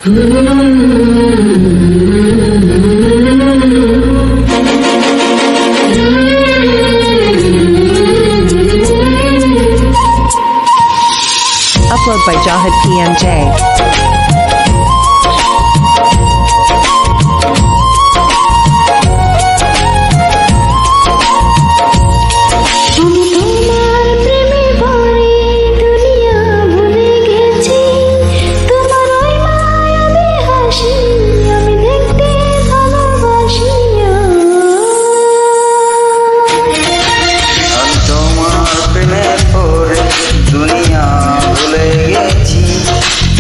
Upload by Jahid PMJ.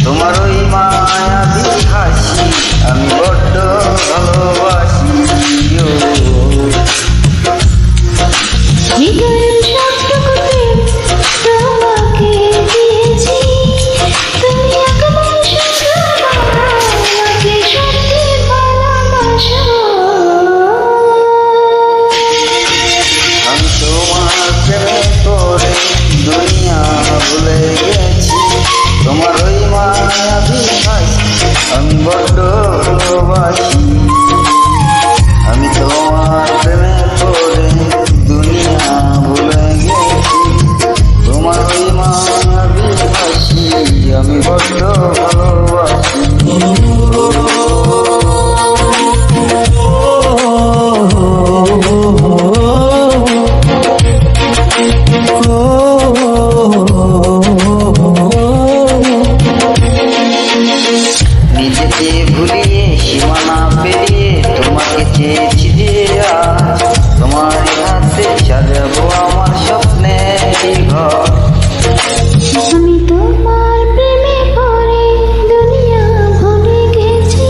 তোমার ওই মায়াবী হাসি আমি বড্ড ভালোবাসি। আমি তোমার প্রেমে পড়ে দুনিয়া ভুলে গেছি, তোমার ওই মায়াবী হাসি আমি বড্ড ভালোবাসি। আমি তোমার প্রেমে পড়ে দুনিয়া ভুলে গেছি, তোমার ওই মায়াবী হাসি আমি বড্ড ভালোবাসি। নিজেকে ভুলিয়ে সীমানা পেরিয়ে তোমাকে চেয়েছি যে আজ, তোমার হাতে সাজাবো আমার স্বপ্নের ঘর। আমি তোমার প্রেমে পড়ে দুনিয়া ভুলে গেছি,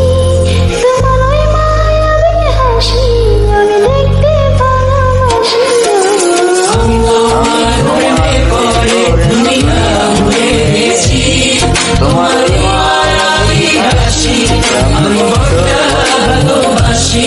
তোমার ওই মায়াবী হাসি আমি দেখতে ভালোবাসি। আমি তোমার প্রেমে পড়ে দুনিয়া ভুলে গেছি, তোমার ওই মায়াবী হাসি আমি বড্ড ভালোবাসি।